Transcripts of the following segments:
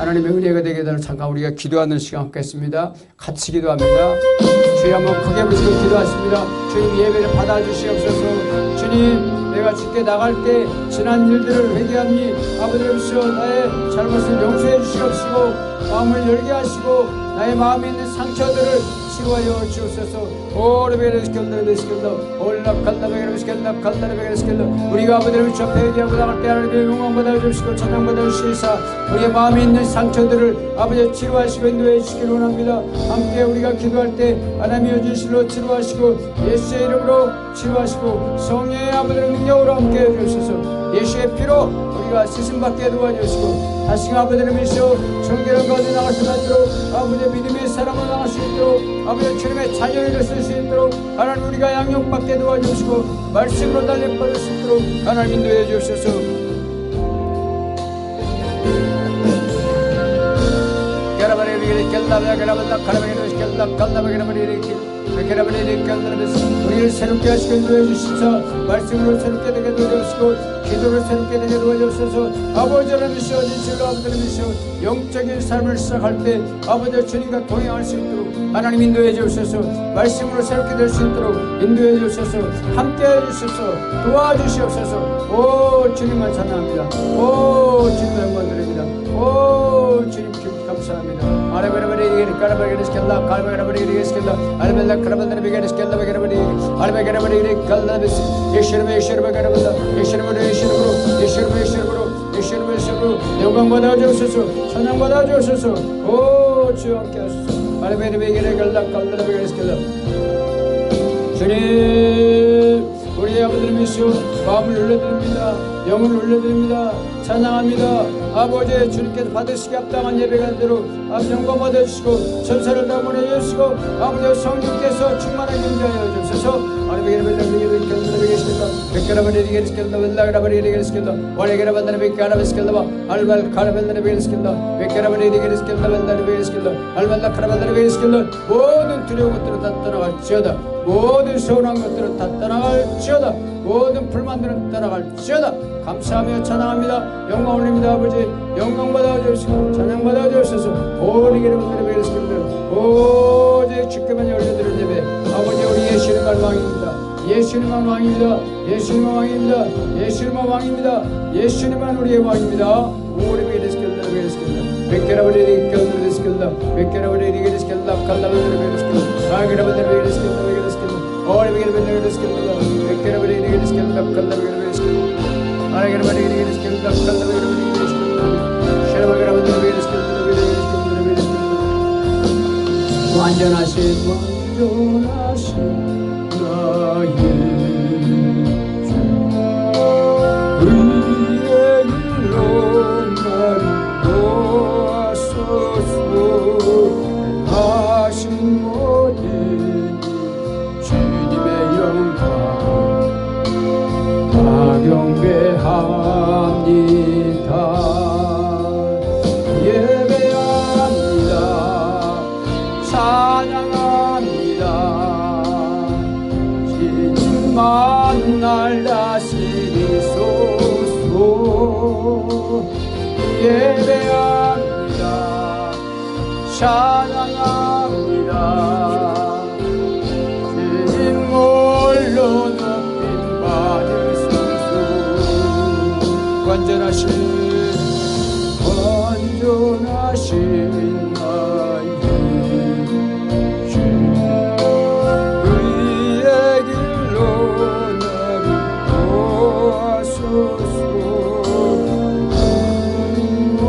하나님의 은혜가 되게 되는 잠깐 우리가 기도하는 시간 갖겠습니다. 같이 기도합니다. 주여 한번 크게 부르시고 기도하십니다. 주님 예배를 받아주시옵소서. 주님 내가 주께 나갈 때 지난 일들을 회개합니 아버지로서 나의 잘못을 용서해 주시옵시고 마음을 열게 하시고 나의 마음에 있는 상처들을 치료하여 주옵소서. 우리가 아버지를 접해 얘기하고 나갈 때 하나님의 영광 받아주시고 찬양 받아주시사 우리의 마음에 있는 상처들을 아버지 치료하시고 인도해 주시기를 원합니다. 함께 우리가 기도할 때 하나님의 진실로 치료하시고 예수의 이름으로 치료하시고 성령의 아버지의 능력으로 함께 해주셔서 예수의 피로 우리가 씻음받게 도와주시고 다시금 아버지를 믿으시오 정결한 가운데 나갈 수 있도록 아버지의 믿음의 사람으로 나갈 수 있도록 아버지의 주님의 자녀를 쓸 수 있도록 하나님 우리가 양육받게 도와주시고 말씀으로 달림받을 수 있도록 하나님 인도해 주옵소서. 우리를 새롭게 하시고 인도해 주시사 말씀으로 새롭게 되게 도와주시고 기도를 새롭게 되게 도와주셔서 아버지를 믿으시오 진실로 아버지를 믿으시오 영적인 삶을 시작할 때 아버지 주님과 동행할 수 있도록 하나님 인도해 주셔서 말씀으로 새롭게 될 수 있도록 인도해 주셔서 함께해 주셔서 도와주시옵소서. 오 주님만 찬양합니다. 오 주님 영광 드립니다. 오 주님 감사합니다. 아레베레베리 까라베게르스켈라 까라베게르베리게르스켈라 아레벨라 까라벨레베게르스켈라 베게르베리 아레베게르베리 깔라베스 예시르베게르베게르벨라 예시르베예시르브로 영광 받아주옵소서. 찬양 받아주옵소서. 오 주여 함께 하소서. 아레베레베게르갈라 깔라베게르스켈라 주님 우리의 아버지를 믿으시오 마음을 올려드립니다. 영을 올려드립니다. 찬양합니다. 아버지 주님께서 받으시기 합당한 예배가 되도록 아버지 영광 받아주시고 천사를 다 보내주시고 아버지 성령께서 충만하게 인도하여 주옵소서. 모든 두려운 것들은 다 떠나갈지어다. 모든 서운한 것들은 다 떠나갈지어다. 모든 불만들은 떠나갈지어다. 감사하며 찬양합니다. 영광 올립니다. 아버지 영광 받아주시고 찬양 받아주셔서 오직 주께만 올려드릴 예배 아버지 우리 예수님만 왕입니다. 예수님만 왕입니다. 예수님만 왕입니다. 예수님만 왕입니다. 예수님만 우리의 왕입니다. 오리 베레스켈다 베레스켈다 베케라베리 켈르스켈다 베케라베리 베레스켈다 칼라베리 베레스켈다 아게라베리 베레스켈다 베레스켈다 오리 베레스켈다 베케라베리 베레스켈다 칼라베리 베레스켈다 아게라베리 베레스켈다 칼라베리 베레스켈다 샤라베라베리 베레스켈다 베레스켈다 완전하신 나의 주 의의 길로 나를 놓아소서. 하신 모든 주님의 영광 다 경배합니다. 예배합니다. 찬양합니다. 날 다스리소서. 예배합니다. 찬양합니다. 주님 홀로 높임 받으소서. 완전하신 나의 주 의의 길로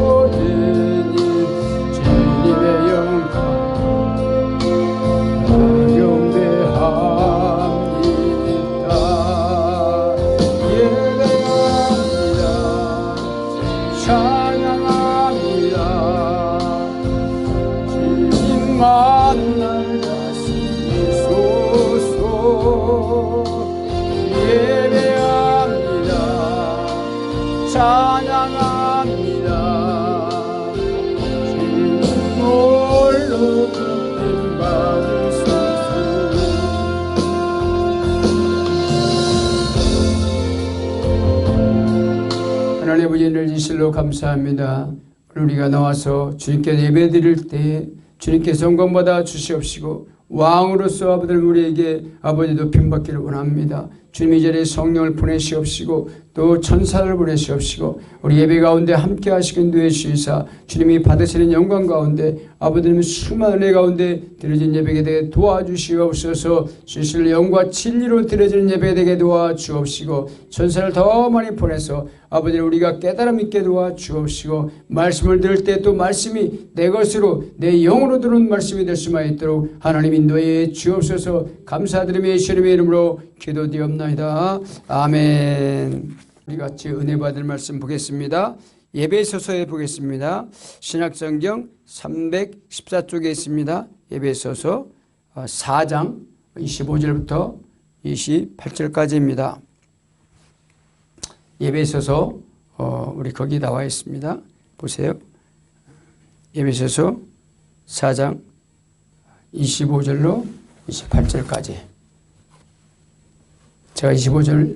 모든 주님의 영광 경배합니다. 예배합니다. 찬양합니다. 주님만 날 다스리소서. 예배합니다. 찬양합니다. 주님 홀로 높임 받으소서. 하나님 아버지 진실로 감사합니다. 우리가 나와서 주님께 예배드릴 때 주님께서 영광받아 주시옵시고 왕으로서 아버지 우리에게 아버지 높임받기를 원합니다. 주님 이 자리에 성령을 보내시옵시고 또 천사를 보내시옵시고 우리 예배 가운데 함께 하시긴 되에 주시사 주님이 받으시는 영광 가운데 아버지님 수많은 은혜 가운데 드려진 예배가 되게 도와주시옵소서. 주실 영과 진리로 드려지는 예배가 되게 도와주옵시고 천사를 더 많이 보내서 아버지 우리가 깨달음 있게 도와주옵시고 말씀을 들을 때 또 말씀이 내 것으로 내 영으로 들은 말씀이 될 수만 있도록 하나님 인도해 주옵소서. 감사드리며 예수님의 이름으로 기도드리옵나이다. 아멘. 우리 같이 은혜 받을 말씀 보겠습니다. 예배소서에 보겠습니다. 신약성경 314쪽에 있습니다. 예배소서 4장 25절부터 28절까지입니다. 예배소서 우리 거기 나와 있습니다. 보세요. 예배소서 4장 25절로 28절까지 제가 25절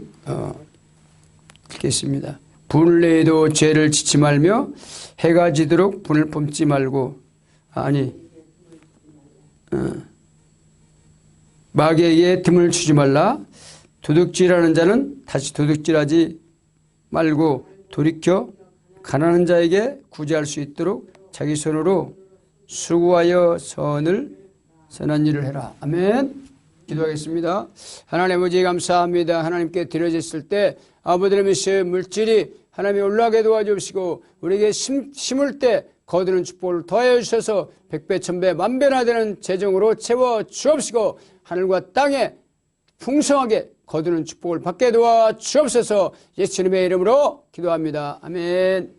읽겠습니다. 분을 내도 죄를 짓지 말며 해가 지도록 분을 뿜지 말고 마귀에게 틈을 주지 말라. 도둑질하는 자는 다시 도둑질하지 말고 돌이켜 가난한 자에게 구제할 수 있도록 자기 손으로 수고하여 선한 일을 해라. 아멘. 기도하겠습니다. 하나님 아버지 감사합니다. 하나님께 드려졌을 때 아버지의 물질이 하나님이 올라가게 도와주시고 우리에게 심을 때 거두는 축복을 더하여 주셔서 백배 천배 만배나 되는 재정으로 채워 주옵시고 하늘과 땅에 풍성하게 거두는 축복을 받게 도와 주옵소서. 예수님의 이름으로 기도합니다. 아멘.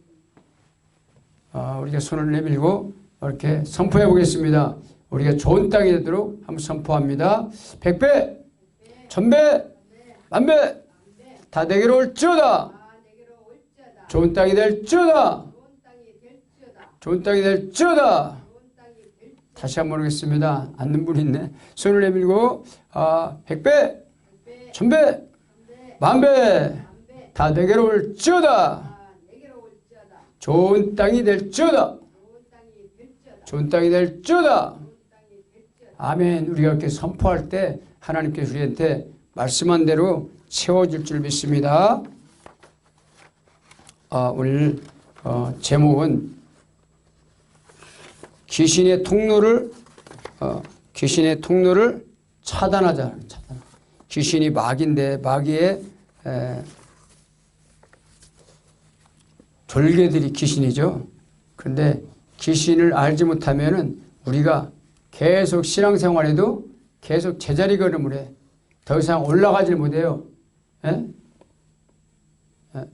우리가 손을 내밀고 이렇게 선포해 보겠습니다. 우리가 좋은 땅이 되도록 한번 선포합니다. 백배, 천배, 만배 다 내게로 올지어다. 좋은 땅이 될지어다. 좋은 땅이 될지어다. 다시 한번 하겠습니다. 앉는 분이 있네. 손을 내밀고 백배, 천배, 만배 다 내게로 올지어다. 좋은 땅이 될지어다. 좋은 땅이 될지어다. 아멘. 우리가 이렇게 선포할 때 하나님께서 우리한테 말씀한 대로 채워줄 줄 믿습니다. 오늘 제목은 귀신의 통로를 차단하자. 귀신이 마귀인데 마귀의 졸개들이 귀신이죠. 그런데 귀신을 알지 못하면은 우리가 계속 신앙생활에도 계속 제자리 걸음을 해. 더 이상 올라가질 못해요.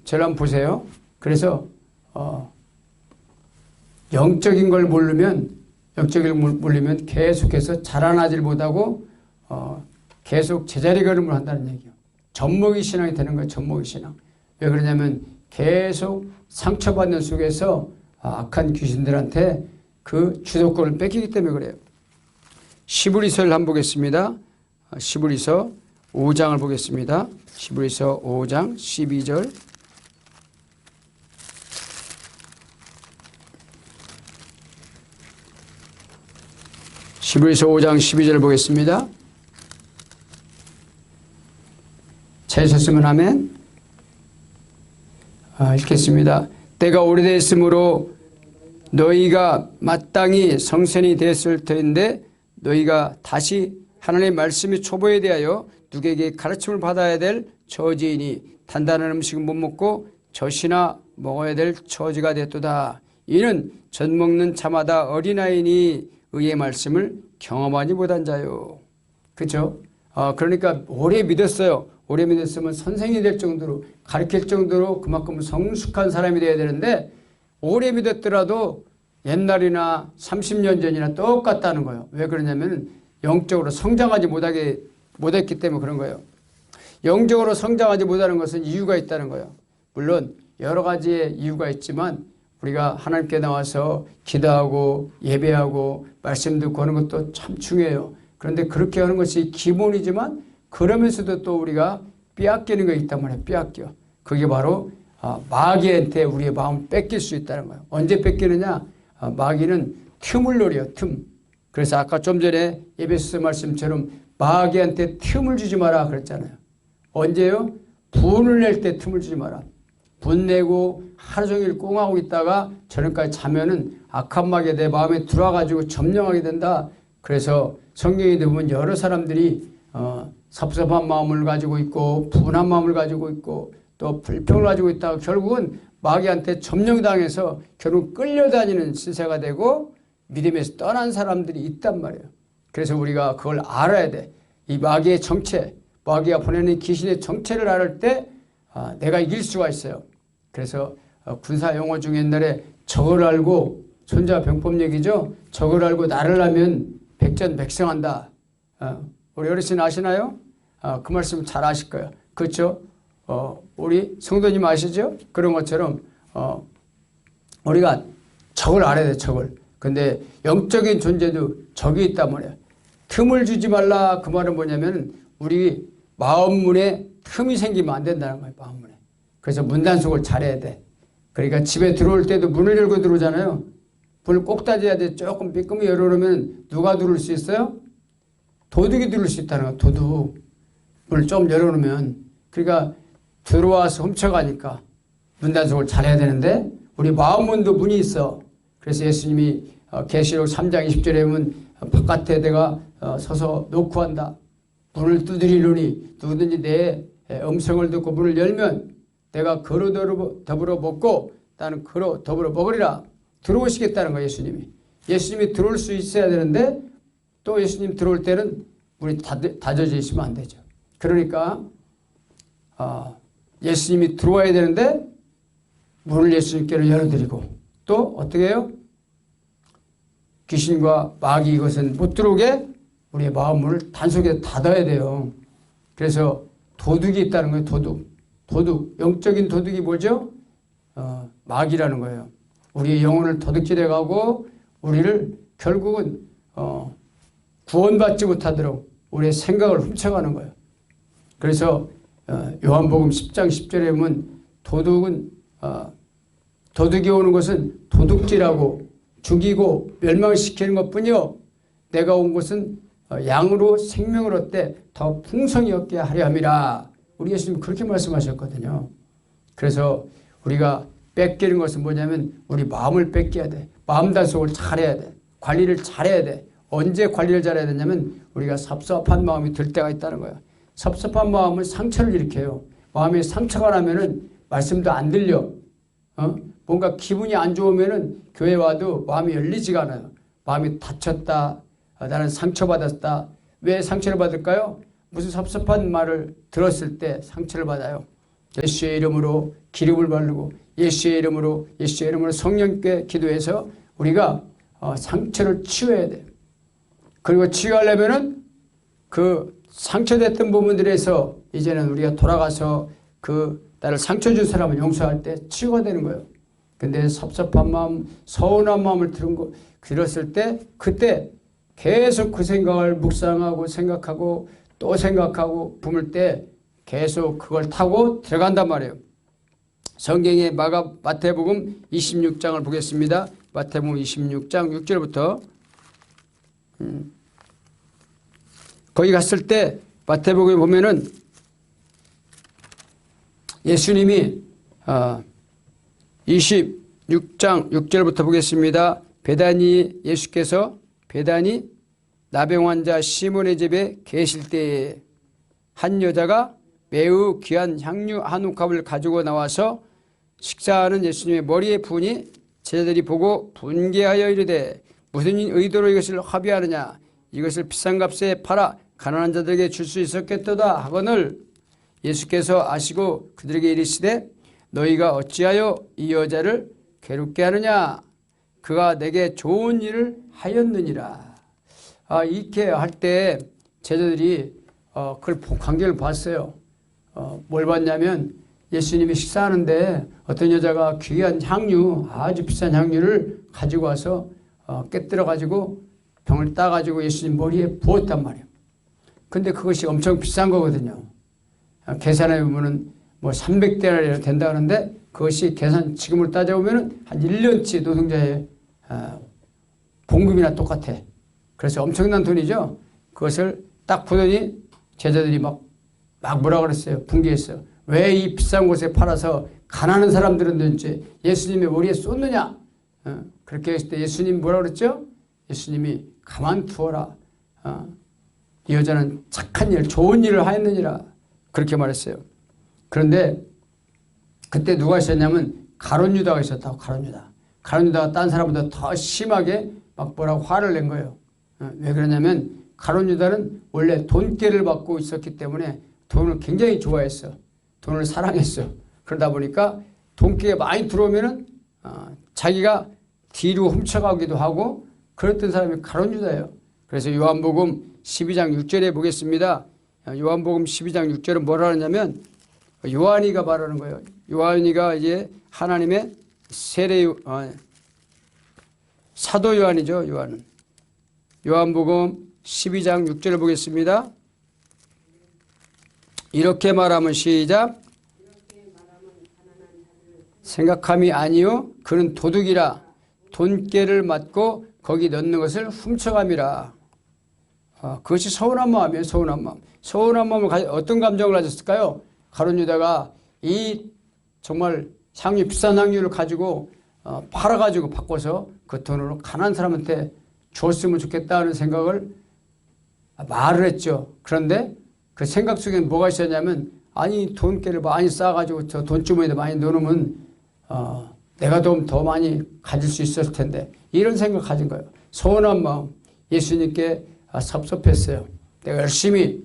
저를 한번 보세요. 그래서 영적인 걸 모르면 계속해서 자라나질 못하고 계속 제자리 걸음을 한다는 얘기예요. 젖먹이 신앙이 되는 거예요. 젖먹이 신앙. 왜 그러냐면 계속 상처받는 속에서 악한 귀신들한테 그 주도권을 뺏기기 때문에 그래요. 시브리서를 한번 보겠습니다. 시브리서 5장을 보겠습니다. 시브리서 5장 12절. 시브리서 5장 12절 보겠습니다. 찾으셨으면 아멘. 읽겠습니다. 때가 오래됐으므로 너희가 마땅히 성sen이 됐을 터인데 너희가 다시 하나님의 말씀이 초보에 대하여 누구에게 가르침을 받아야 될 처지이니 단단한 음식은 못 먹고 젖이나 먹어야 될 처지가 됐도다. 이는 젖 먹는 자마다 어린아이니 의의 말씀을 경험하지 못한 자요. 그렇죠? 그러니까 오래 믿었어요. 오래 믿었으면 선생이 될 정도로 가르칠 정도로 그만큼 성숙한 사람이 돼야 되는데 오래 믿었더라도 옛날이나 30년 전이나 똑같다는 거예요. 왜 그러냐면 영적으로 성장하지 못했기 때문에 그런 거예요. 영적으로 성장하지 못하는 것은 이유가 있다는 거예요. 물론 여러 가지의 이유가 있지만 우리가 하나님께 나와서 기도하고 예배하고 말씀 듣고 하는 것도 참 중요해요. 그런데 그렇게 하는 것이 기본이지만 그러면서도 또 우리가 빼앗기는 게 있단 말이에요. 빼앗겨. 그게 바로 마귀한테 우리의 마음을 뺏길 수 있다는 거예요. 언제 뺏기느냐? 마귀는 틈을 노려요. 틈. 그래서 아까 좀 전에 에베소서 말씀처럼 마귀한테 틈을 주지 마라 그랬잖아요. 언제요? 분을 낼 때 틈을 주지 마라. 분 내고 하루 종일 꽁하고 있다가 저녁까지 자면은 악한 마귀가 내 마음에 들어와가지고 점령하게 된다. 그래서 성경에 보면 여러 사람들이 섭섭한 마음을 가지고 있고 분한 마음을 가지고 있고 또 불평을 가지고 있다가 결국은 마귀한테 점령당해서 결국 끌려다니는 시세가 되고 믿음에서 떠난 사람들이 있단 말이에요. 그래서 우리가 그걸 알아야 돼. 이 마귀의 정체, 마귀가 보내는 귀신의 정체를 알을 때 내가 이길 수가 있어요. 그래서 군사 용어 중에 옛날에 적을 알고, 손자 병법 얘기죠. 적을 알고 나를 하면 백전백승한다. 우리 어르신 아시나요? 그 말씀 잘 아실 거예요. 그렇죠? 우리 성도님 아시죠? 그런 것처럼 우리가 적을 알아야 돼. 적을. 근데 영적인 존재도 적이 있단 말이에요. 틈을 주지 말라. 그 말은 뭐냐면 우리 마음문에 틈이 생기면 안 된다는 거예요. 마음문에. 그래서 문단속을 잘해야 돼. 그러니까 집에 들어올 때도 문을 열고 들어오잖아요. 문을 꼭 닫아야 돼. 조금 삐끔히 열어놓으면 누가 들어올 수 있어요? 도둑이 들어올 수 있다는 거예요. 도둑. 문을 좀 열어놓으면. 그러니까 들어와서 훔쳐가니까 문단속을 잘해야 되는데 우리 마음문도 문이 있어. 그래서 예수님이 계시록 3장 20절에 보면 바깥에 내가 서서 놓고 한다. 문을 두드리노니 누구든지 내 음성을 듣고 문을 열면 내가 그로 더불어 먹고 나는 그로 더불어 먹으리라. 들어오시겠다는 거예요. 예수님이 들어올 수 있어야 되는데 또 예수님 들어올 때는 문이 닫아져 있으면 안 되죠. 그러니까 예수님이 들어와야 되는데 문을 예수님께로 열어드리고 또 어떻게 해요? 귀신과 마귀 이것은 못 들어오게 우리의 마음문을 단속에 닫아야 돼요. 그래서 도둑이 있다는 거예요. 도둑. 영적인 도둑이 뭐죠? 마귀라는 거예요. 우리의 영혼을 도둑질해가고 우리를 결국은 구원받지 못하도록 우리의 생각을 훔쳐가는 거예요. 그래서 요한복음 10장 10절에 보면 도둑이 오는 것은 도둑질하고 죽이고 멸망시키는 것뿐이요 내가 온 것은 양으로 생명을 얻되 더 풍성히 얻게 하려 함이라. 우리 예수님 그렇게 말씀하셨거든요. 그래서 우리가 뺏기는 것은 뭐냐면 우리 마음을 뺏겨야 돼. 마음 단속을 잘해야 돼. 관리를 잘해야 돼. 언제 관리를 잘해야 되냐면 우리가 섭섭한 마음이 들 때가 있다는 거예요. 섭섭한 마음은 상처를 일으켜요. 마음에 상처가 나면은 말씀도 안 들려. 뭔가 기분이 안 좋으면은 교회 와도 마음이 열리지가 않아요. 마음이 다쳤다. 나는 상처받았다. 왜 상처를 받을까요? 무슨 섭섭한 말을 들었을 때 상처를 받아요. 예수의 이름으로 기름을 바르고 예수의 이름으로 성령께 기도해서 우리가 상처를 치유해야 돼요. 그리고 치유하려면은 그 상처됐던 부분들에서 이제는 우리가 돌아가서 그 나를 상처 준 사람을 용서할 때 치유가 되는 거예요. 근데 섭섭한 마음, 서운한 마음을 들었을 때 그때 계속 그 생각을 묵상하고 생각하고 또 생각하고 품을 때 계속 그걸 타고 들어간단 말이에요. 성경의 마태복음 26장을 보겠습니다. 마태복음 26장 6절부터 거기 갔을 때 마태복음에 보면은 예수님이 26장 6절부터 보겠습니다. 예수께서 베다니 나병 환자 시몬의 집에 계실 때에 한 여자가 매우 귀한 향유 한 옥합을 가지고 나와서 식사하는 예수님의 머리에 부으니 제자들이 보고 분개하여 이르되 무슨 의도로 이것을 합의하느냐 이것을 비싼 값에 팔아 가난한 자들에게 줄 수 있었겠도다 하거늘 예수께서 아시고 그들에게 이르시되 너희가 어찌하여 이 여자를 괴롭게 하느냐 그가 내게 좋은 일을 하였느니라. 이렇게 할 때 제자들이 그걸 광경을 봤어요. 뭘 봤냐면 예수님이 식사하는데 어떤 여자가 귀한 향유 아주 비싼 향유를 가지고 와서 깨뜨려 가지고 병을 따가지고 예수님 머리에 부었단 말이에요. 근데 그것이 엄청 비싼 거거든요. 계산해 보면은 뭐 300데나리나 된다 하는데 그것이 계산 지금으로 따져보면 한 1년치 노동자의 봉급이나 똑같아. 그래서 엄청난 돈이죠. 그것을 딱 보더니 제자들이 막 뭐라 그랬어요. 분개했어요. 왜 이 비싼 곳에 팔아서 가난한 사람들은 이제 예수님의 머리에 쏟느냐. 그렇게 했을 때 예수님 뭐라 그랬죠? 예수님이 가만두어라. 이 여자는 착한 일, 좋은 일을 하였느니라. 그렇게 말했어요. 그런데 그때 누가 있었냐면 가룟 유다가 있었다고. 가룟 유다. 가룟 유다가 딴 사람보다 더 심하게 막 뭐라고 화를 낸 거예요. 왜 그러냐면 가룟 유다는 원래 돈깨를 받고 있었기 때문에 돈을 굉장히 좋아했어. 돈을 사랑했어. 그러다 보니까 돈깨가 많이 들어오면은 자기가 뒤로 훔쳐가기도 하고 그랬던 사람이 가룟 유다예요. 그래서 요한복음 12장 6절에 보겠습니다. 요한복음 12장 6절은 뭐라 하냐면 요한이가 말하는 거예요. 요한이가 이제 하나님의 사도 요한이죠. 요한은. 요한복음 12장 6절을 보겠습니다. 이렇게 말하면 시작. 생각함이 아니요 그는 도둑이라 돈깨를 맞고 거기 넣는 것을 훔쳐감이라. 그것이 서운한 마음이에요. 서운한 마음. 서운한 마음을 어떤 감정을 가졌을까요? 가룟 유다가 이 정말 비싼 향유를 가지고 팔아가지고 바꿔서 그 돈으로 가난한 사람한테 줬으면 좋겠다는 생각을 말을 했죠. 그런데 그 생각 속에는 뭐가 있었냐면 아니 돈깨를 많이 쌓아가지고 저 돈주머니에 많이 넣으면 내가 좀 더 많이 가질 수 있었을 텐데 이런 생각 가진 거예요. 서운한 마음. 예수님께 섭섭했어요. 내가 열심히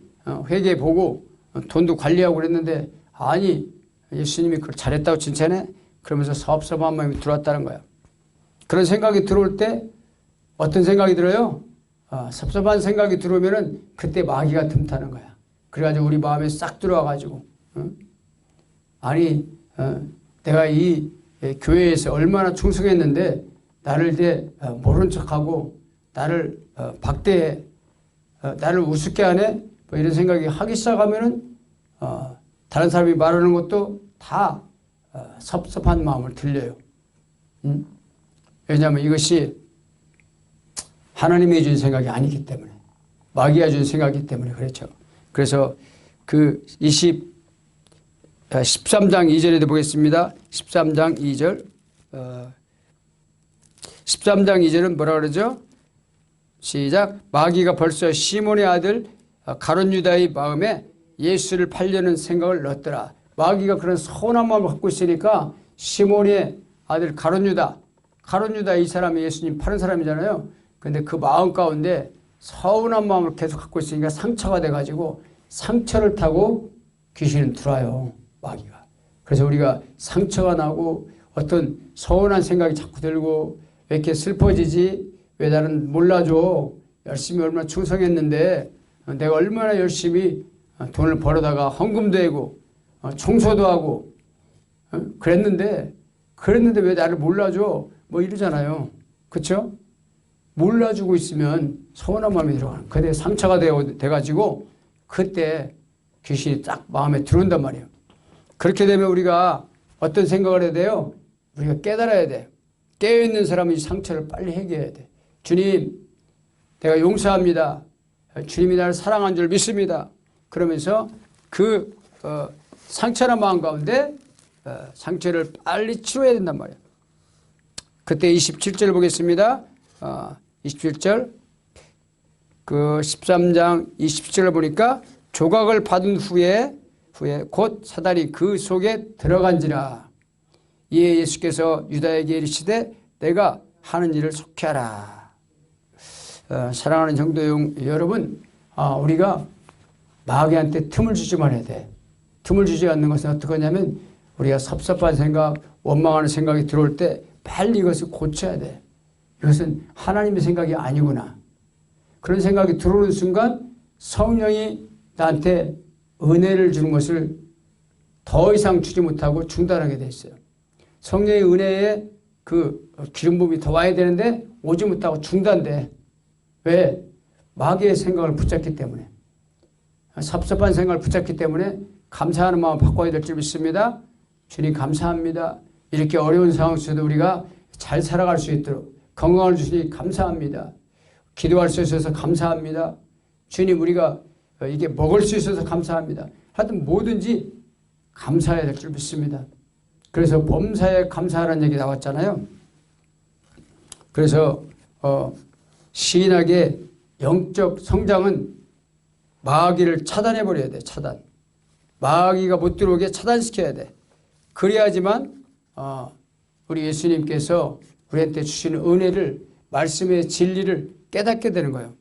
회개 보고 돈도 관리하고 그랬는데 아니 예수님이 그걸 잘했다고 칭찬해? 그러면서 섭섭한 마음이 들어왔다는 거야. 그런 생각이 들어올 때 어떤 생각이 들어요? 섭섭한 생각이 들어오면은 그때 마귀가 틈타는 거야. 그래가지고 우리 마음에 싹 들어와가지고 아니 내가 이 교회에서 얼마나 충성했는데 나를 이제 모른 척하고 나를 박대해 나를 우습게 하네? 뭐 이런 생각이 하기 시작하면은 다른 사람이 말하는 것도 다 섭섭한 마음을 들려요. 왜냐하면 이것이 하나님이 준 생각이 아니기 때문에 마귀가 준 생각이기 때문에 그렇죠. 그래서 그 13장 2절에도 보겠습니다. 13장 2절 13장 2절은 뭐라 그러죠? 시작. 마귀가 벌써 시몬의 아들 가룟 유다의 마음에 예수를 팔려는 생각을 넣었더라. 마귀가 그런 서운한 마음을 갖고 있으니까 시몬의 아들 가룟 유다 이 사람이 예수님 파는 사람이잖아요. 그런데 그 마음 가운데 서운한 마음을 계속 갖고 있으니까 상처가 돼가지고 상처를 타고 귀신은 들어와요. 마귀가. 그래서 우리가 상처가 나고 어떤 서운한 생각이 자꾸 들고 왜 이렇게 슬퍼지지? 왜 나는 몰라줘? 열심히 얼마나 충성했는데 내가 얼마나 열심히 돈을 벌어다가 헌금도 하고 청소도 하고 그랬는데 왜 나를 몰라줘? 뭐 이러잖아요. 그렇죠? 몰라주고 있으면 서운한 마음이 들어가는. 그때 상처가 돼가지고 그때 귀신이 딱 마음에 들어온단 말이에요. 그렇게 되면 우리가 어떤 생각을 해야 돼요? 우리가 깨달아야 돼. 깨어있는 사람은 이 상처를 빨리 해결해야 돼. 주님, 내가 용서합니다. 주님이 나를 사랑한 줄 믿습니다. 그러면서 그 상처난 마음 가운데 상처를 빨리 치료해야 된단 말이에요. 그때 27절 보겠습니다. 27절 그 13장 27절을 보니까 조각을 받은 후에 곧 사단이 그 속에 들어간지라. 이에 예수께서 유다에게 이르시되 내가 하는 일을 속히하라. 사랑하는 성도 여러분, 우리가 마귀한테 틈을 주지 말아야 돼. 틈을 주지 않는 것은 어떻게 하냐면 우리가 섭섭한 생각, 원망하는 생각이 들어올 때 빨리 이것을 고쳐야 돼. 이것은 하나님의 생각이 아니구나. 그런 생각이 들어오는 순간 성령이 나한테 은혜를 주는 것을 더 이상 주지 못하고 중단하게 돼 있어요. 성령의 은혜에 그 기름 부음이 더 와야 되는데 오지 못하고 중단돼. 왜? 마귀의 생각을 붙잡기 때문에. 섭섭한 생각을 붙잡기 때문에 감사하는 마음을 바꿔야 될 줄 믿습니다. 주님 감사합니다. 이렇게 어려운 상황 속에도 우리가 잘 살아갈 수 있도록 건강을 주시니 감사합니다. 기도할 수 있어서 감사합니다. 주님 우리가 이게 먹을 수 있어서 감사합니다. 하여튼 뭐든지 감사해야 될 줄 믿습니다. 그래서 범사에 감사하라는 얘기 나왔잖아요. 그래서 신학의 영적 성장은 마귀를 차단해버려야 돼. 차단. 마귀가 못 들어오게 차단시켜야 돼. 그래야지만 우리 예수님께서 우리한테 주시는 은혜를 말씀의 진리를 깨닫게 되는 거예요.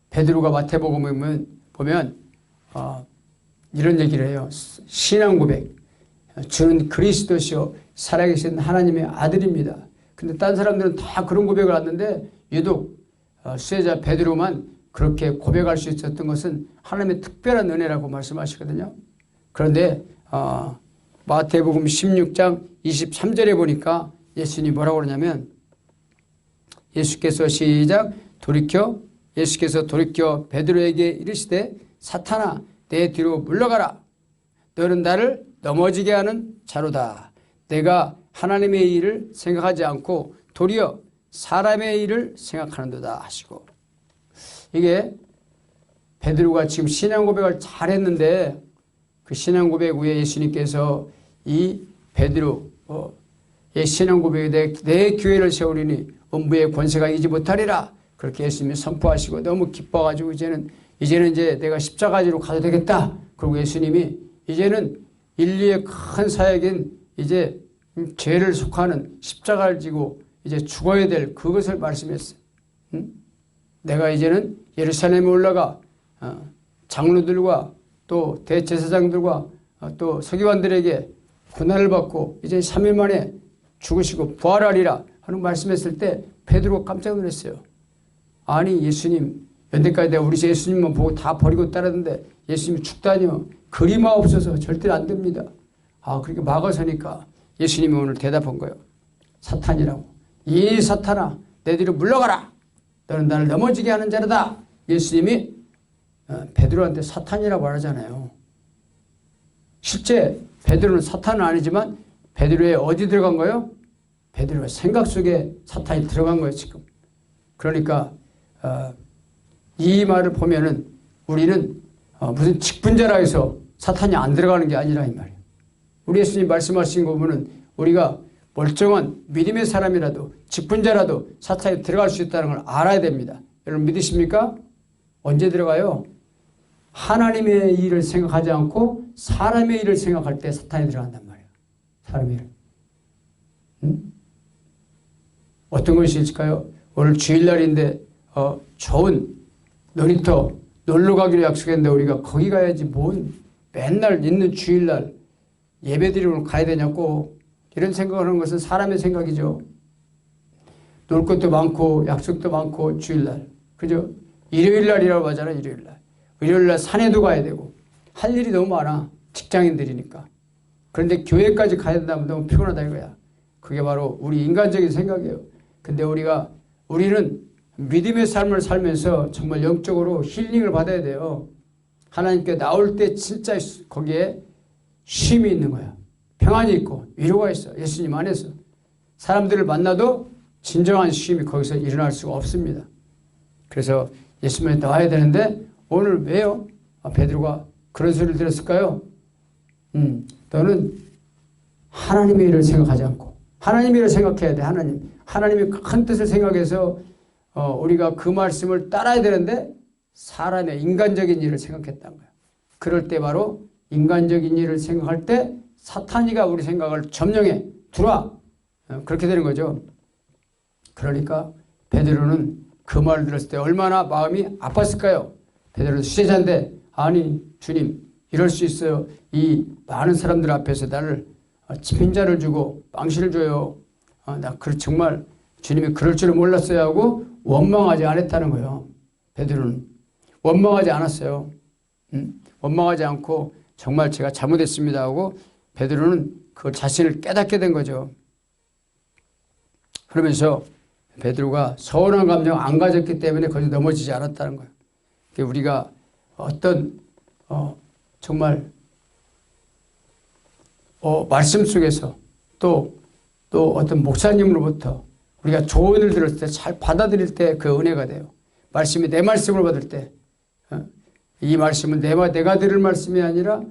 베드로가 마태복음에 보면 이런 얘기를 해요. 신앙 고백. 주는 그리스도시요 살아계신 하나님의 아들입니다. 근데 딴 사람들은 다 그런 고백을 하는데 유독 수혜자 베드로만 그렇게 고백할 수 있었던 것은 하나님의 특별한 은혜라고 말씀하시거든요. 그런데 마태복음 16장 23절에 보니까 예수님이 뭐라고 그러냐면 예수께서 돌이켜 베드로에게 이르시되 사탄아 내 뒤로 물러가라. 너는 나를 넘어지게 하는 자로다. 내가 하나님의 일을 생각하지 않고 도리어 사람의 일을 생각하는도다 하시고, 이게 베드로가 지금 신앙 고백을 잘했는데 그 신앙 고백 후에 예수님께서 이 베드로의 신앙 고백에 내 교회를 세우리니 음부의 권세가 이기지 못하리라. 그렇게 예수님이 선포하시고 너무 기뻐가지고 이제는 이제 내가 십자가지로 가도 되겠다. 그리고 예수님이 이제는 인류의 큰 사역인 이제 죄를 속하는 십자가를 지고 이제 죽어야 될 그것을 말씀했어요. 내가 이제는 예루살렘에 올라가 장로들과 또 대제사장들과 또 서기관들에게 고난을 받고 이제 3일 만에 죽으시고 부활하리라 하는 말씀했을 때 베드로가 깜짝 놀랐어요. 아니 예수님 연대까지 내가 우리 예수님만 보고 다 버리고 따랐는데 예수님이 죽다니요. 그리마 없어서 절대 안 됩니다. 그렇게 막아서니까 예수님이 오늘 대답한 거예요. 사탄이라고. 이 사탄아 내 뒤로 물러가라. 너는 나를 넘어지게 하는 자로다. 예수님이 베드로한테 사탄이라고 말하잖아요. 실제 베드로는 사탄은 아니지만 베드로의 어디 들어간 거예요? 베드로의 생각 속에 사탄이 들어간 거예요 지금. 그러니까 이 말을 보면은 우리는 무슨 직분자라 해서 사탄이 안 들어가는 게 아니라 이 말이에요. 우리 예수님 말씀하신 거 보면 우리가 멀쩡한 믿음의 사람이라도 직분자라도 사탄이 들어갈 수 있다는 걸 알아야 됩니다. 여러분 믿으십니까? 언제 들어가요? 하나님의 일을 생각하지 않고 사람의 일을 생각할 때 사탄이 들어간단 말이에요. 사람의 일. 어떤 것이 있을까요? 오늘 주일날인데 좋은 놀이터 놀러 가기로 약속했는데 우리가 거기 가야지 뭔 맨날 있는 주일날 예배드리러 가야 되냐고 이런 생각을 하는 것은 사람의 생각이죠. 놀 것도 많고 약속도 많고 주일날. 그죠? 일요일날이라고 하잖아요. 일요일날. 일요일날 산에도 가야 되고 할 일이 너무 많아. 직장인들이니까. 그런데 교회까지 가야 된다면 너무 피곤하다 이거야. 그게 바로 우리 인간적인 생각이에요. 근데 우리는 믿음의 삶을 살면서 정말 영적으로 힐링을 받아야 돼요. 하나님께 나올 때 진짜 거기에 쉼이 있는 거야. 평안이 있고 위로가 있어. 예수님 안에서. 사람들을 만나도 진정한 쉼이 거기서 일어날 수가 없습니다. 그래서 예수님에 나와야 되는데 오늘 왜요? 베드로가 그런 소리를 들었을까요? 너는 하나님의 일을 생각하지 않고 하나님의 일을 생각해야 돼. 하나님의 큰 뜻을 생각해서 우리가 그 말씀을 따라야 되는데 사람의 인간적인 일을 생각했다는 거예요. 그럴 때 바로 인간적인 일을 생각할 때 사탄이가 우리 생각을 점령해 들어와. 그렇게 되는 거죠. 그러니까 베드로는 그 말을 들었을 때 얼마나 마음이 아팠을까요? 베드로는 수제자인데 아니 주님 이럴 수 있어요. 이 많은 사람들 앞에서 나를 빈자를 주고 빵실을 줘요. 나 정말 주님이 그럴 줄은 몰랐어요 하고 원망하지 않았다는 거예요. 베드로는 원망하지 않았어요. 원망하지 않고 정말 제가 잘못했습니다 하고 베드로는 그 자신을 깨닫게 된 거죠. 그러면서 베드로가 서운한 감정 안 가졌기 때문에 거기서 넘어지지 않았다는 거예요. 우리가 어떤 정말 말씀 속에서 또 어떤 목사님으로부터 우리가 조언을 들을 때 잘 받아들일 때 그 은혜가 돼요. 말씀이 내 말씀을 받을 때 이 말씀은 내가 들을 말씀이 아니라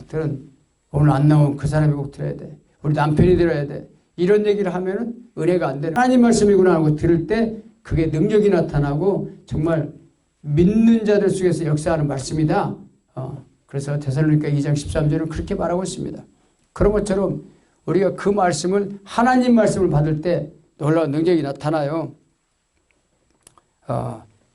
들은 오늘 안 나온 그 사람이 꼭 들어야 돼. 우리 남편이 들어야 돼. 이런 얘기를 하면은 은혜가 안 되는 하나님 말씀이구나 하고 들을 때 그게 능력이 나타나고 정말 믿는 자들 속에서 역사하는 말씀이다. 그래서 데살로니가 2장 13절은 그렇게 말하고 있습니다. 그런 것처럼 우리가 그 말씀을 하나님 말씀을 받을 때 놀라운 능력이 나타나요.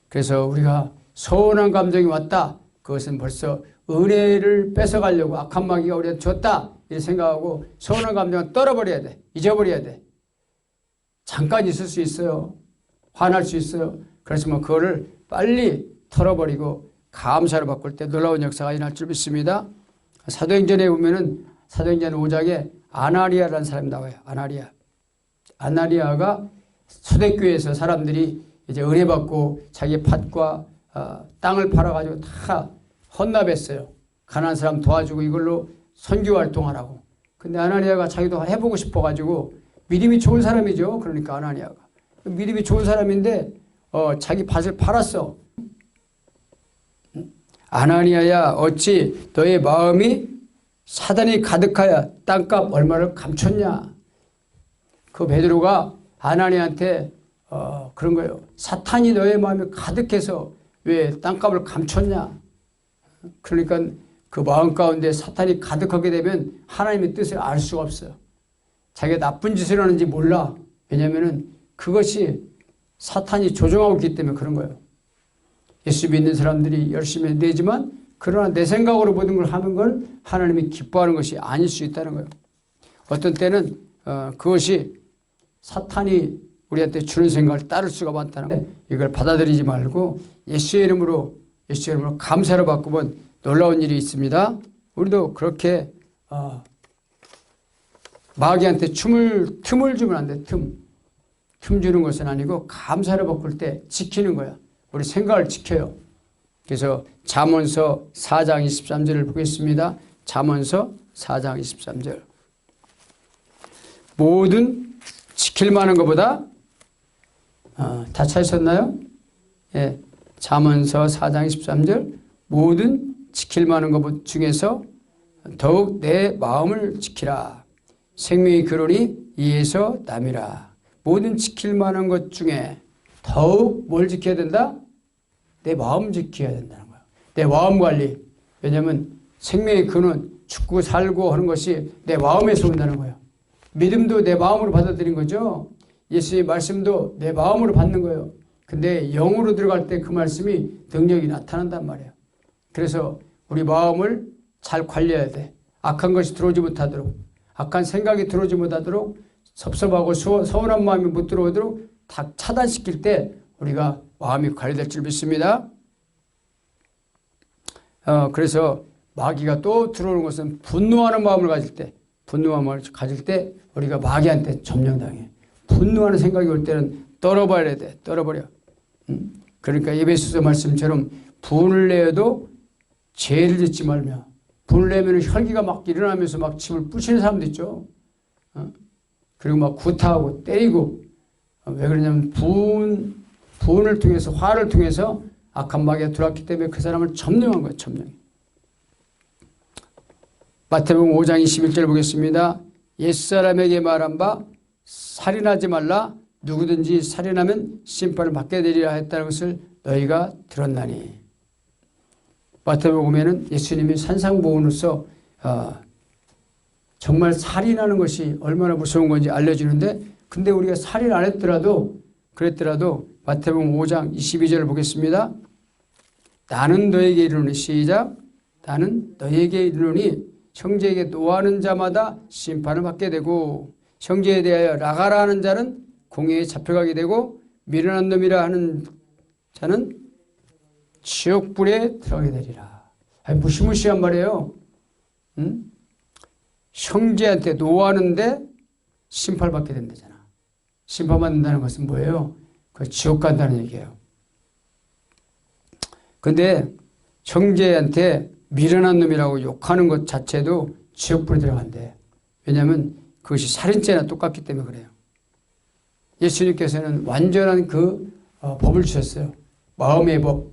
그래서 우리가 서운한 감정이 왔다. 그것은 벌써 은혜를 뺏어가려고 악한 마귀가 우리한테 줬다. 이렇게 생각하고 서운한 감정은 떨어버려야 돼. 잊어버려야 돼. 잠깐 있을 수 있어요. 화날 수 있어요. 그렇지만 그거를 빨리 털어버리고 감사로 바꿀 때 놀라운 역사가 일어날 줄 믿습니다. 사도행전에 보면은 사도행전 5장에 아나리아라는 사람이 나와요. 아나리아가 초대교회에서 사람들이 이제 은혜받고 자기 밭과 땅을 팔아가지고 다 헌납했어요. 가난한 사람 도와주고 이걸로 선교 활동하라고. 근데 아나니아가 자기도 해보고 싶어가지고 믿음이 좋은 사람이죠. 그러니까 아나니아가 믿음이 좋은 사람인데 자기 밭을 팔았어. 아나니아야 어찌 너의 마음이 사단이 가득하여 땅값 얼마를 감췄냐. 그 베드로가 아나니아한테 그런 거예요. 사탄이 너의 마음에 가득해서 왜 땅값을 감췄냐. 그러니까 그 마음 가운데 사탄이 가득하게 되면 하나님의 뜻을 알 수가 없어요. 자기가 나쁜 짓을 하는지 몰라. 왜냐하면 그것이 사탄이 조종하고 있기 때문에 그런 거예요. 예수 믿는 사람들이 열심히 내지만 그러나 내 생각으로 모든 걸 하는 걸 하나님이 기뻐하는 것이 아닐 수 있다는 거예요. 어떤 때는 그것이 사탄이 우리한테 주는 생각을 따를 수가 많다는 거예요. 이걸 받아들이지 말고 예수의 이름으로 감사를 바꾸면 놀라운 일이 있습니다. 우리도 그렇게 마귀한테 틈을 주면 안 돼. 틈 주는 것은 아니고 감사를 바꿀 때 지키는 거야. 우리 생각을 지켜요. 그래서 잠언서 4장 23절을 보겠습니다. 잠언서 4장 23절. 모든 지킬 만한 것보다 다 찾으셨나요? 예, 잠언서 4장 23절. 모든 지킬 만한 것 중에서 더욱 내 마음을 지키라. 생명의 근원이 이에서 남이라. 모든 지킬 만한 것 중에 더욱 뭘 지켜야 된다? 내 마음 지켜야 된다는 거야. 내 마음 관리. 왜냐하면 생명의 근원, 죽고 살고 하는 것이 내 마음에서 온다는 거예요. 믿음도 내 마음으로 받아들인 거죠. 예수의 말씀도 내 마음으로 받는 거예요. 근데 영으로 들어갈 때 그 말씀이 능력이 나타난단 말이에요. 그래서 우리 마음을 잘 관리해야 돼. 악한 것이 들어오지 못하도록, 악한 생각이 들어오지 못하도록, 섭섭하고 서운한 마음이 못 들어오도록 다 차단시킬 때 우리가 마음이 관리될 줄 믿습니다. 그래서 마귀가 또 들어오는 것은 분노하는 마음을 가질 때 우리가 마귀한테 점령당해. 분노하는 생각이 올 때는 떨어버려야 돼. 떨어버려. 그러니까 에베소서 말씀처럼 분을 내어도 죄를 짓지 말며, 분을 내면 혈기가 막 일어나면서 막 침을 뿌시는 사람도 있죠. 그리고 막 구타하고 때리고. 왜 그러냐면 분을 통해서, 화를 통해서 악한 마귀가 들어왔기 때문에 그 사람을 점령한 거예요. 점령. 마태복음 5장 21절 보겠습니다. 옛사람에게 말한 바 살인하지 말라. 누구든지 살인하면 심판을 받게 되리라 했다는 것을 너희가 들었나니. 마태복음에는 예수님이 산상보훈으로서 정말 살인하는 것이 얼마나 무서운 건지 알려주는데, 근데 우리가 살인 안 그랬더라도 마태복음 5장 22절을 보겠습니다. 나는 너에게 이르노니, 시작. 나는 너에게 이르노니 형제에게 노하는 자마다 심판을 받게 되고, 형제에 대하여 나가라 하는 자는 공회에 잡혀가게 되고, 미련한 놈이라 하는 자는 지옥불에 들어가게 되리라. 아니, 무시무시한 말이에요. 형제한테 노하는데 심판을 받게 된다잖아. 심판받는다는 것은 뭐예요? 그 지옥 간다는 얘기예요. 근데 형제한테 미련한 놈이라고 욕하는 것 자체도 지옥불에 들어간대. 왜냐하면 그것이 살인죄나 똑같기 때문에 그래요. 예수님께서는 완전한 그 법을 주셨어요. 마음의 법,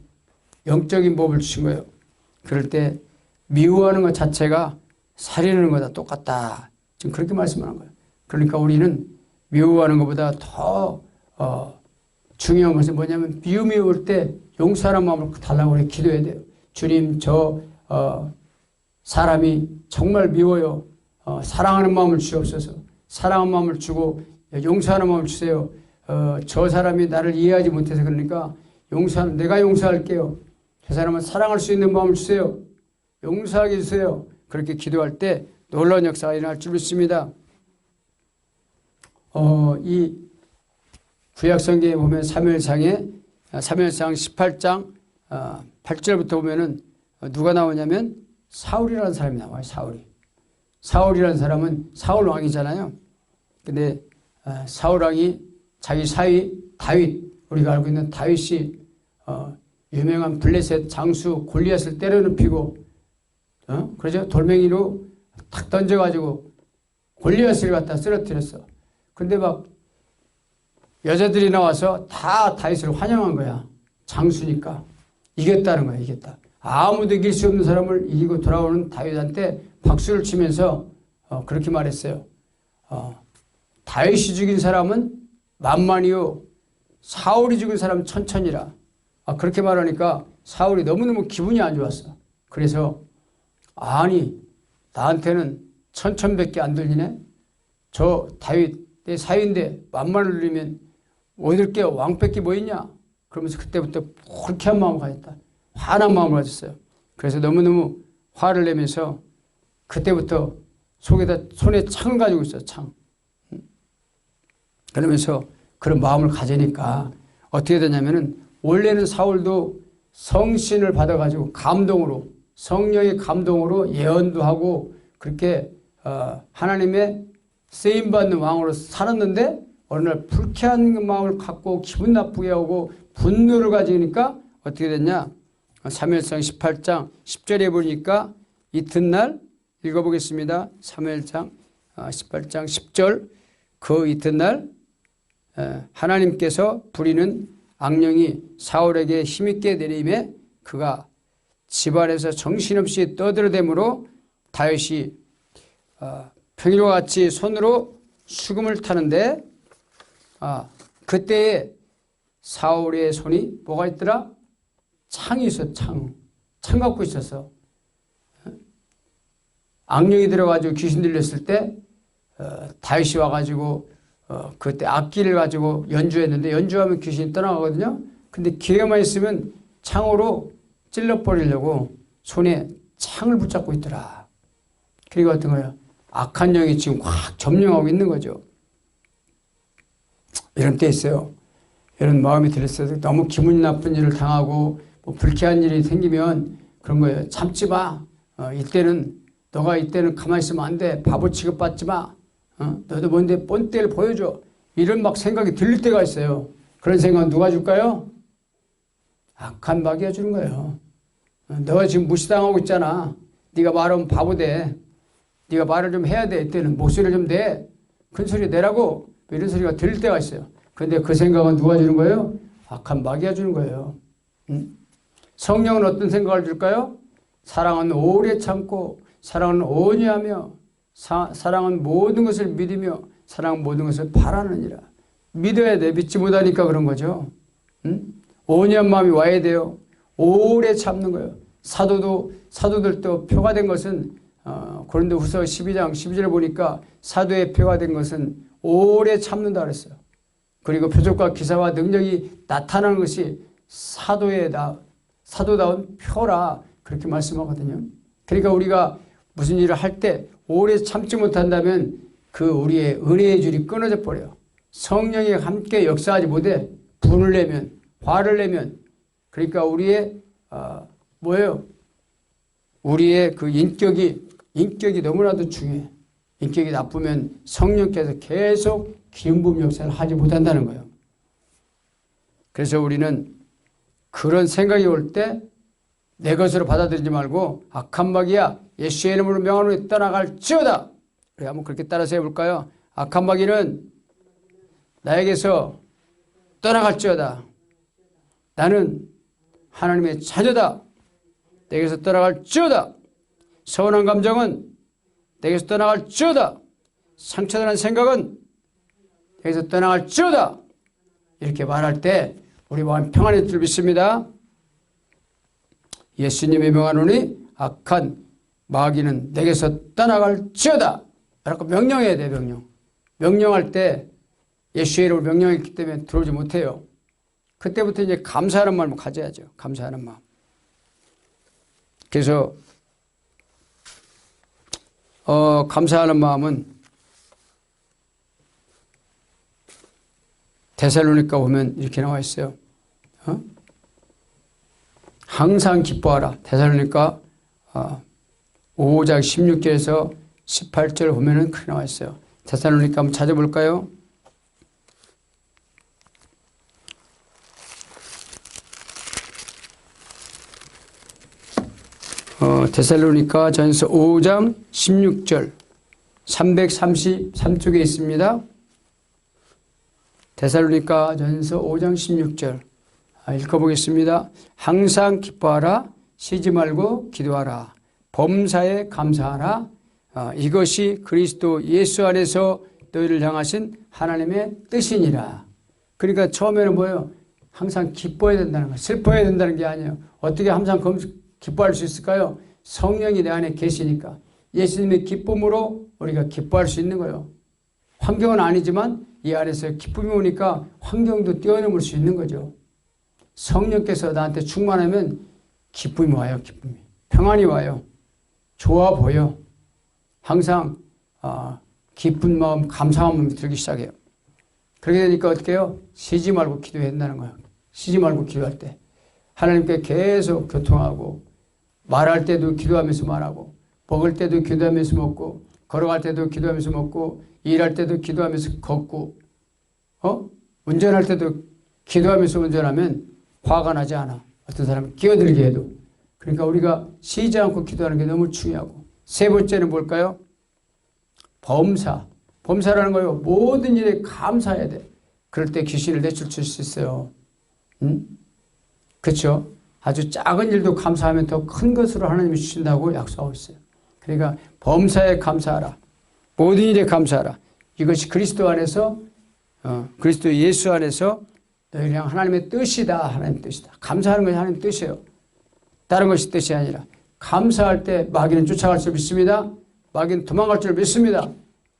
영적인 법을 주신 거예요. 그럴 때 미워하는 것 자체가 살인하는 거다 똑같다. 지금 그렇게 말씀하는 거예요. 그러니까 우리는 미워하는 것보다 더 중요한 것은 뭐냐면 미움이 올 때 용서하는 마음을 달라고 그래 기도해야 돼요. 주님, 저 사람이 정말 미워요. 사랑하는 마음을 주옵소서. 사랑하는 마음을 주고 용서하는 마음을 주세요. 저 사람이 나를 이해하지 못해서 그러니까 내가 용서할게요. 저 사람은 사랑할 수 있는 마음을 주세요. 용서하게 해주세요. 그렇게 기도할 때 놀라운 역사가 일어날 줄 믿습니다. 이 구약성경에 보면 사무엘상 18장 8절부터 보면은 누가 나오냐면 사울이라는 사람이 나와요. 사울이라는 사람은 사울 왕이잖아요. 근데 사울 왕이 자기 사위 다윗, 우리가 알고 있는 다윗이 유명한 블레셋 장수 골리앗을 때려눕히고 그러죠? 돌멩이로 탁 던져가지고 골리앗을 갖다 쓰러뜨렸어. 근데 막 여자들이 나와서 다 다윗을 환영한 거야. 장수니까. 이겼다는 거야. 이겼다. 아무도 이길 수 없는 사람을 이기고 돌아오는 다윗한테 박수를 치면서 그렇게 말했어요. 다윗이 죽인 사람은 만만이요 사울이 죽인 사람은 천천이라. 그렇게 말하니까 사울이 너무너무 기분이 안 좋았어. 그래서 아니 나한테는 천천밖에 안 들리네. 저 다윗 내 사위인데 만만을 누리면 얻을 게 왕밖에 뭐 있냐. 그러면서 그때부터 불쾌한 마음을 가졌다. 화난 마음을 가졌어요. 그래서 너무너무 화를 내면서 그때부터 손에 창을 가지고 있어요. 창. 그러면서 그런 마음을 가지니까 어떻게 되냐면은 원래는 사울도 성신을 받아가지고 감동으로 성령의 감동으로 예언도 하고 그렇게 하나님의 쓰임받는 왕으로 살았는데 어느 날 불쾌한 마음을 갖고 기분 나쁘게 하고 분노를 가지니까 어떻게 됐냐. 사무엘상 18장 10절에 보니까 이튿날 읽어보겠습니다. 사무엘상 18장 10절 그 이튿날 하나님께서 부리는 악령이 사울에게 힘있게 내림에 그가 집안에서 정신없이 떠들어대므로 다윗이 평일과 같이 손으로 수금을 타는데 그때에 사울의 손이 뭐가 있더라? 창이 있어. 창 갖고 있었어. 악령이 들어가지고 귀신 들렸을 때 다윗이 와가지고 그때 악기를 가지고 연주했는데 연주하면 귀신이 떠나가거든요. 근데 기회만 있으면 창으로 찔러버리려고 손에 창을 붙잡고 있더라. 그리고 어떤 거예요? 악한 영이 지금 확 점령하고 있는 거죠. 이런 때 있어요. 이런 마음이 들었어요. 너무 기분 나쁜 일을 당하고 뭐 불쾌한 일이 생기면 그런 거예요. 참지 마. 너가 이때는 가만히 있으면 안 돼. 바보 취급받지 마. 너도 뭔데 뻔때를 보여줘. 이런 막 생각이 들릴 때가 있어요. 그런 생각은 누가 줄까요? 악한 마귀가 주는 거예요. 너가 지금 무시당하고 있잖아. 네가 말하면 바보 돼. 네가 말을 좀 해야 돼. 이때는 목소리를 좀 내. 큰 소리 내라고. 이런 소리가 들릴 때가 있어요. 그런데 그 생각은 누가 주는 거예요? 악한 마귀가 주는 거예요. 성령은 어떤 생각을 줄까요? 사랑은 오래 참고 사랑은 온유하며 사랑은 모든 것을 믿으며 사랑은 모든 것을 바라느니라. 믿어야 돼. 믿지 못하니까 그런 거죠. 온유한 마음이 와야 돼요. 오래 참는 거예요. 사도들도 표가 된 것은 고린도후서 12장 12절에 보니까 사도의 표가 된 것은 오래 참는다 그랬어요. 그리고 표적과 기사와 능력이 나타나는 것이 사도다운 표라 그렇게 말씀하거든요. 그러니까 우리가 무슨 일을 할 때 오래 참지 못한다면 그 우리의 은혜의 줄이 끊어져 버려요. 성령이 함께 역사하지 못해 분을 내면 화를 내면 그러니까 우리의 우리의 그 인격이 너무나도 중요해. 인격이 나쁘면 성령께서 계속 기름 부음 역사를 하지 못한다는 거예요. 그래서 우리는 그런 생각이 올 때 내 것으로 받아들이지 말고 악한 마귀야 예수의 이름으로 명하노니 떠나갈지어다. 우리 한번 그렇게 따라서 해볼까요? 악한 마귀는 나에게서 떠나갈지어다. 나는 하나님의 자녀다. 내게서 떠나갈지어다. 서운한 감정은 내게서 떠나갈지어다. 상처되는 생각은 내게서 떠나갈지어다. 이렇게 말할 때 우리 마음 평안의 줄 믿습니다. 예수님의 명하노니 악한 마귀는 내게서 떠나갈지어다. 라고 명령해야 돼. 명령할 때 예수의 이름으로 명령했기 때문에 들어오지 못해요. 그때부터 이제 감사하는 마음을 가져야죠. 감사하는 마음. 그래서 감사하는 마음은 데살로니가 보면 이렇게 나와 있어요. 항상 기뻐하라. 데살로니가 5장 16절에서 18절 보면은 그렇게 나와 있어요. 데살로니가 한번 찾아볼까요? 데살로니가 전서 5장 16절 333쪽에 있습니다. 데살로니가 전서 5장 16절 읽어보겠습니다. 항상 기뻐하라. 쉬지 말고 기도하라. 범사에 감사하라. 이것이 그리스도 예수 안에서 너희를 향하신 하나님의 뜻이니라. 그러니까 처음에는 뭐예요? 항상 기뻐해야 된다는 거예요. 슬퍼해야 된다는 게 아니에요. 어떻게 항상 기뻐할 수 있을까요? 성령이 내 안에 계시니까. 예수님의 기쁨으로 우리가 기뻐할 수 있는 거예요. 환경은 아니지만 이 안에서 기쁨이 오니까 환경도 뛰어넘을 수 있는 거죠. 성령께서 나한테 충만하면 기쁨이 와요. 기쁨이. 평안이 와요. 좋아 보여. 항상 기쁜 마음, 감사한 마음이 들기 시작해요. 그렇게 되니까 어떻게 해요? 쉬지 말고 기도해야 된다는 거예요. 쉬지 말고 기도할 때. 하나님께 계속 교통하고 말할 때도 기도하면서 말하고 먹을 때도 기도하면서 먹고 걸어갈 때도 기도하면서 먹고 일할 때도 기도하면서 걷고 운전할 때도 기도하면서 운전하면 화가 나지 않아. 어떤 사람은 끼어들게 해도. 그러니까 우리가 쉬지 않고 기도하는 게 너무 중요하고. 세 번째는 뭘까요? 범사. 범사라는 거예요. 모든 일에 감사해야 돼. 그럴 때 귀신을 내쫓을 수 있어요. 그렇죠? 아주 작은 일도 감사하면 더 큰 것으로 하나님이 주신다고 약속하고 있어요. 그러니까 범사에 감사하라. 모든 일에 감사하라. 이것이 그리스도 안에서 그리스도 예수 안에서 너희를 향한 하나님의 뜻이다. 하나님의 뜻이다. 감사하는 것이 하나님의 뜻이에요. 다른 것이 뜻이 아니라. 감사할 때 마귀는 쫓아갈 줄 믿습니다. 마귀는 도망갈 줄 믿습니다.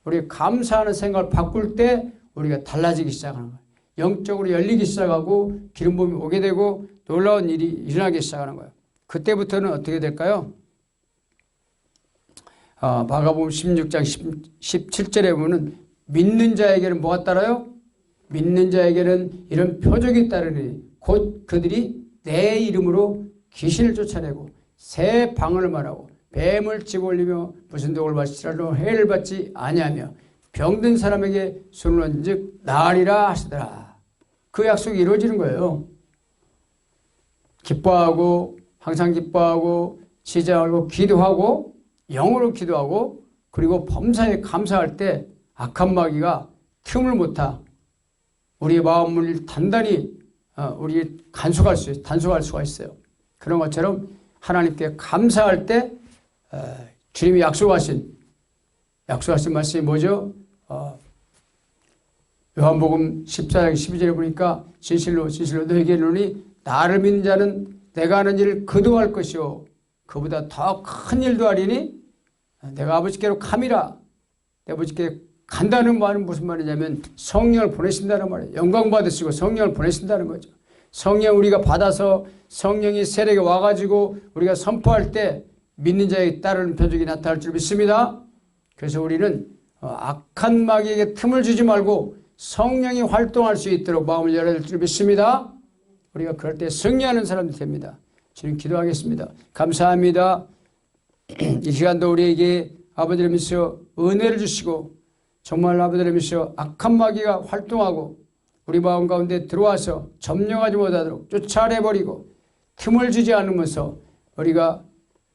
우리가 감사하는 생각을 바꿀 때 우리가 달라지기 시작하는 거예요. 영적으로 열리기 시작하고 기름 부음이 오게 되고 놀라운 일이 일어나기 시작하는 거예요. 그때부터는 어떻게 될까요? 마가복음 16장 17절에 보면 믿는 자에게는 뭐가 따라요? 믿는 자에게는 이런 표적이 따르니 곧 그들이 내 이름으로 귀신을 쫓아내고 새 방언을 말하고 뱀을 집어올리며 무슨 독을 마시더라도 해를 받지 아니하며 병든 사람에게 손을 얹은즉 나으리라 하시더라. 그 약속이 이루어지는 거예요. 기뻐하고 항상 기뻐하고 쉬지 말고 기도하고 영으로 기도하고 그리고 범사에 감사할 때 악한 마귀가 틈을 못 타. 우리의 마음을 단단히 우리 단속할 수가 있어요. 그런 것처럼 하나님께 감사할 때 주님이 약속하신 말씀이 뭐죠? 요한복음 14장 12절에 보니까 진실로 너에게 이르노니 나를 믿는 자는 내가 하는 일을 그도 할 것이요 그보다 더 큰 일도 하리니 내가 아버지께로 감이라. 내가 아버지께 간다는 말은 무슨 말이냐면 성령을 보내신다는 말이에요. 영광 받으시고 성령을 보내신다는 거죠. 성령 우리가 받아서 성령이 세력에 와가지고 우리가 선포할 때 믿는 자에게 따르는 표적이 나타날 줄 믿습니다. 그래서 우리는 악한 마귀에게 틈을 주지 말고 성령이 활동할 수 있도록 마음을 열어야 될 줄 믿습니다. 우리가 그럴 때 승리하는 사람이 됩니다. 주님 기도하겠습니다. 감사합니다. 이 시간도 우리에게 아버지를 믿으시어 은혜를 주시고 정말 아버지를 믿으시어 악한 마귀가 활동하고 우리 마음 가운데 들어와서 점령하지 못하도록 쫓아내버리고 틈을 주지 않으면서 우리가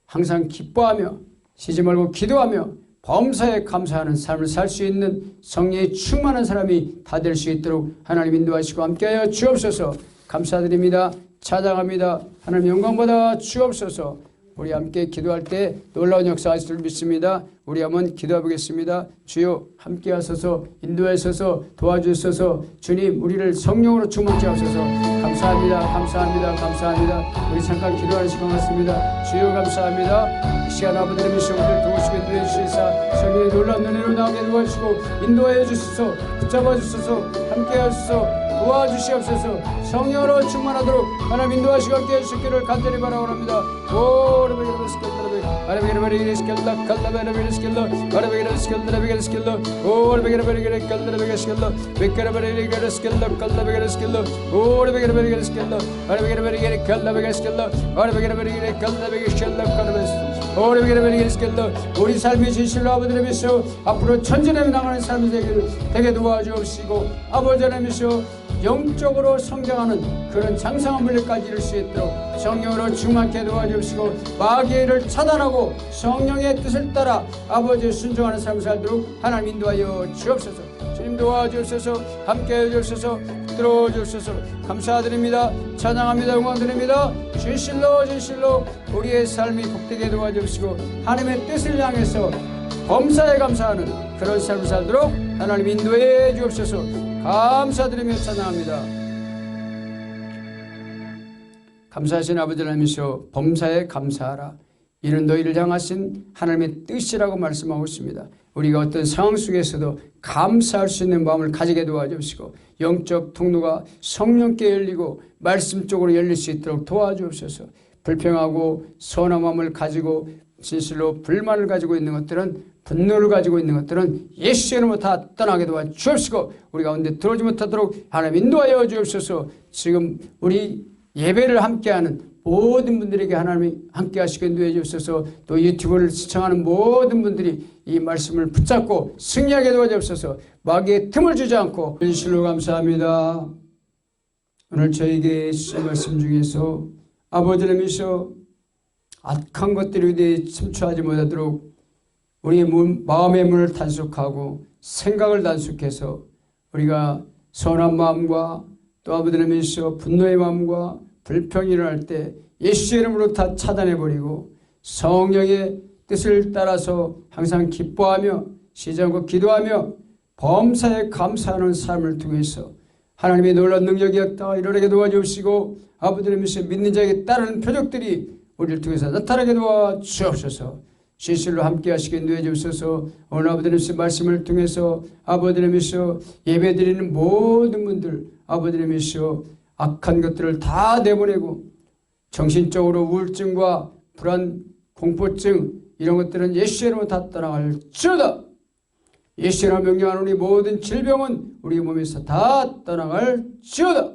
항상 기뻐하며 쉬지 말고 기도하며 범사에 감사하는 삶을 살 수 있는 성령의 충만한 사람이 다 될 수 있도록 하나님 인도하시고 함께하여 주옵소서. 감사드립니다. 찬양합니다. 하나님 영광받아 주옵소서. 우리 함께 기도할 때 놀라운 역사하실 줄 믿습니다. 우리 한번 기도해 보겠습니다. 주여 함께 하소서, 인도하소서, 도와주소서. 주님 우리를 성령으로 충만케 하소서. 감사합니다. 감사합니다. 감사합니다. 우리 잠깐 기도하는 시간 같습니다. 주여 감사합니다. 이 시간 아버지의 미션을 도우시고 인도해 주시사 성령의 놀라운 은혜로 나오게 도와주시고 인도하여 주소서. 붙잡아 주소서. 함께 하소서. 도와주시옵소서. 성령으로 충만하도록 하나님 인도하시고 함께 해주시기를 간절히 바라옵니다. 우리 삶이 진실로 아버지를 믿어 앞으로 천천히 나가는 삶이 되게 도와주옵시고 아버지 하나님 믿어 영적으로 성장하는 그런 장성한 물리까지 이룰 수 있도록 성령으로 충만케 도와주시고 마귀를 차단하고 성령의 뜻을 따라 아버지의 순종하는 삶을 살도록 하나님 인도하여 주옵소서. 주님 도와주옵소서. 함께해 주옵소서. 들어 주옵소서. 감사드립니다. 찬양합니다. 응원드립니다. 진실로 진실로 우리의 삶이 복되게 도와주옵시고 하나님의 뜻을 향해서 범사에 감사하는 그런 삶을 살도록 하나님 인도해 주옵소서. 감사드리며 찬양합니다. 감사하신 아버지 하나님이시여 범사에 감사하라. 이는 너희를 향하신 하나님의 뜻이라고 말씀하고 있습니다. 우리가 어떤 상황 속에서도 감사할 수 있는 마음을 가지게 도와주시고 영적 통로가 성령께 열리고 말씀 쪽으로 열릴 수 있도록 도와주옵소서. 불평하고 선한 마음을 가지고 진실로 불만을 가지고 있는 것들은 분노를 가지고 있는 것들은 예수의 이름으로 다 떠나게 도와주옵시고 우리 가운데 들어오지 못하도록 하나님 인도하여 주옵소서. 지금 우리 예배를 함께하는 모든 분들에게 하나님이 함께 하시게 인도해 주옵소서. 또 유튜브를 시청하는 모든 분들이 이 말씀을 붙잡고 승리하게 도와주옵소서. 마귀의 틈을 주지 않고 진실로 감사합니다. 오늘 저에게 주신 말씀 중에서 아버지 하나님이시여 악한 것들에 대해 침투하지 못하도록 우리의 마음의 문을 단속하고 생각을 단속해서 우리가 선한 마음과 또 아버지 하나님이시여 분노의 마음과 불평이 일어날 때 예수의 이름으로 다 차단해버리고 성령의 뜻을 따라서 항상 기뻐하며 쉬지 않고 기도하며 범사에 감사하는 삶을 통해서 하나님의 놀라운 능력이 일어나게 도와주시고 아버지 하나님이시여 믿는 자에게 따르는 표적들이 우리를 통해서 나타나게 도와주옵소서. 진실로 함께 하시게 인도해 주옵소서. 오늘 아버지 하나님의 말씀을 통해서 아버지 하나님이시여 예배드리는 모든 분들 아버지 하나님이시여 악한 것들을 다 내보내고 정신적으로 우울증과 불안, 공포증 이런 것들은 예수의 이름으로 다 떠나갈지어다. 예수의 이름으로 명령하노니 모든 질병은 우리 몸에서 다 떠나갈지어다.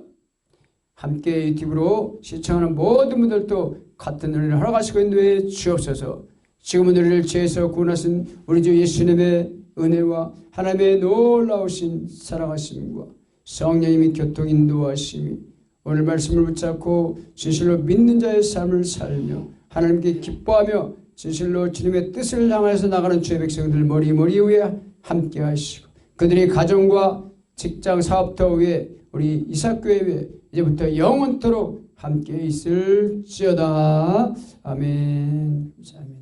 함께 유튜브로 시청하는 모든 분들도 같은 은혜를 허락하시고 인도해 주옵소서. 지금은 우리를 죄에서 구원하신 우리 주 예수님의 은혜와 하나님의 놀라우신 사랑하심과 성령님이 교통 인도하심이 오늘 말씀을 붙잡고 진실로 믿는 자의 삶을 살며 하나님께 기뻐하며 진실로 주님의 뜻을 향해서 나가는 주의 백성들 머리 위에 함께 하시고 그들의 가정과 직장 사업터 위에 우리 이삭교회 위에 이제부터 영원토록 함께 있을지어다. 아멘. 감사합니다.